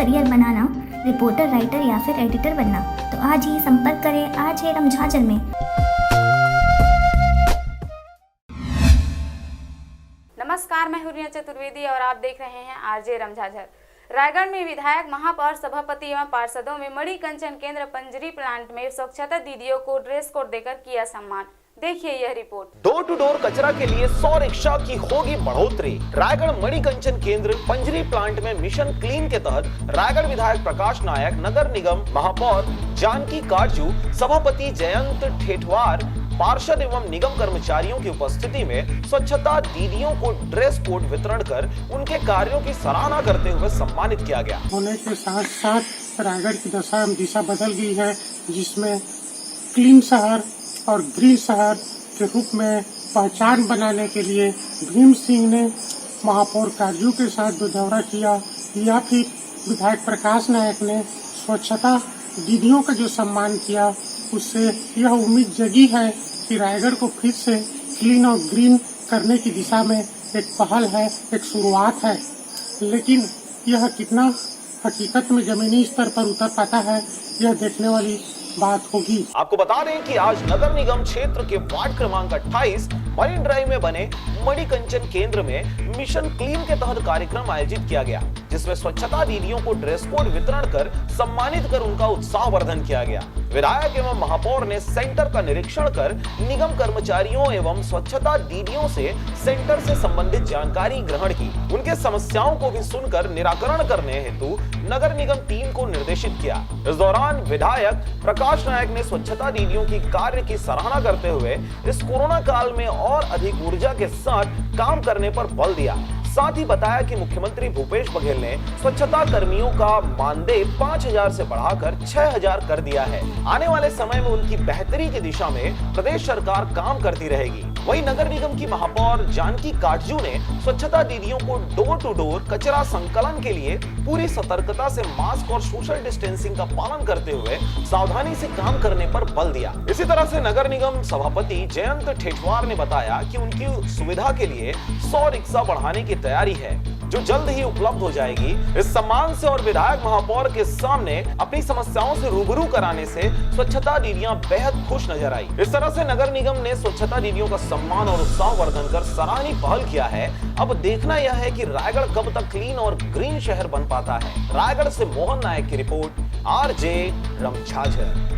Career बनाना, reporter, writer या फिर editor बनना, तो आज ही संपर्क करें आरजे रमझाझर में। नमस्कार, मैं हुरिया चतुर्वेदी और आप देख रहे हैं आरजे रमझाझर। रायगढ़ में विधायक, महापौर, सभापति एवं पार्षदों में मणिकंचन केंद्र पंजरी प्लांट में स्वच्छता दीदियों को ड्रेस कोड देकर किया सम्मान। देखिए यह रिपोर्ट। डोर टू डोर कचरा के लिए 100 रिक्शा की होगी बढ़ोतरी। रायगढ़ मणिकंचन केंद्र पंजरी प्लांट में मिशन क्लीन के तहत रायगढ़ विधायक प्रकाश नायक, नगर निगम महापौर जानकी काटजू, सभापति जयंत ठेठवार, पार्षद एवं निगम कर्मचारियों की उपस्थिति में स्वच्छता दीदियों को ड्रेस कोड वितरण कर उनके कार्यों की सराहना करते हुए सम्मानित किया गया। होने के साथ साथ रायगढ़ की दिशा बदल गई है, जिसमें क्लीन शहर और ग्रीन शहर के रूप में पहचान बनाने के लिए भीम सिंह ने महापौर काटजू के साथ जो दौरा किया, या फिर विधायक प्रकाश नायक ने स्वच्छता दीदियों का जो सम्मान किया, उससे यह उम्मीद जगी है कि रायगढ़ को फिर से क्लीन और ग्रीन करने की दिशा में एक पहल है, एक शुरुआत है। लेकिन यह कितना हकीकत में जमीनी स्तर पर उतर पाता है, यह देखने वाली बात होगी। आपको बता दें कि आज नगर निगम क्षेत्र के वार्ड क्रमांक 28 मरीन ड्राइव में बने मणिकंचन केंद्र में मिशन क्लीन के तहत कार्यक्रम आयोजित किया गया, जिसमें स्वच्छता दीदियों को ड्रेस कोड वितरण कर सम्मानित कर उनका उत्साहवर्धन किया गया। विधायक एवं महापौर ने सेंटर का निरीक्षण कर निगम कर्मचारियों एवं स्वच्छता दीदियों से सेंटर से संबंधित जानकारी ग्रहण की। उनके समस्याओं को भी सुनकर निराकरण करने हेतु नगर निगम टीम को निर्देशित किया। इस दौरान विधायक प्रकाश नायक ने स्वच्छता दीदियों की कार्य की सराहना करते हुए इस कोरोना काल में और अधिक ऊर्जा के साथ काम करने पर बल दिया। साथ ही बताया कि मुख्यमंत्री भूपेश बघेल ने स्वच्छता कर्मियों का मानदेय 5,000 से बढ़ाकर 6,000 कर दिया है। आने वाले समय में उनकी बेहतरी की दिशा में प्रदेश सरकार काम करती रहेगी। वहीं नगर निगम की महापौर जानकी काटजू ने स्वच्छता दीदियों को डोर टू डोर कचरा संकलन के लिए पूरी सतर्कता से मास्क और सोशल डिस्टेंसिंग का पालन करते हुए सावधानी से काम करने पर बल दिया। इसी तरह से नगर निगम सभापति जयंत ठेठवार ने बताया कि उनकी सुविधा के लिए 100 रिक्शा बढ़ाने की तैयारी है, जो जल्द ही उपलब्ध हो जाएगी। इस सम्मान से और विधायक महापौर के सामने अपनी समस्याओं से रूबरू कराने से स्वच्छता दीदियां बेहद खुश नजर आई। इस तरह से नगर निगम ने स्वच्छता दीदियों का सम्मान और उत्साहवर्धन कर सराहनीय पहल किया है। अब देखना यह है कि रायगढ़ कब तक क्लीन और ग्रीन शहर बन पाता है। रायगढ़ से मोहन नायक की रिपोर्ट, आरजे रमझाझर।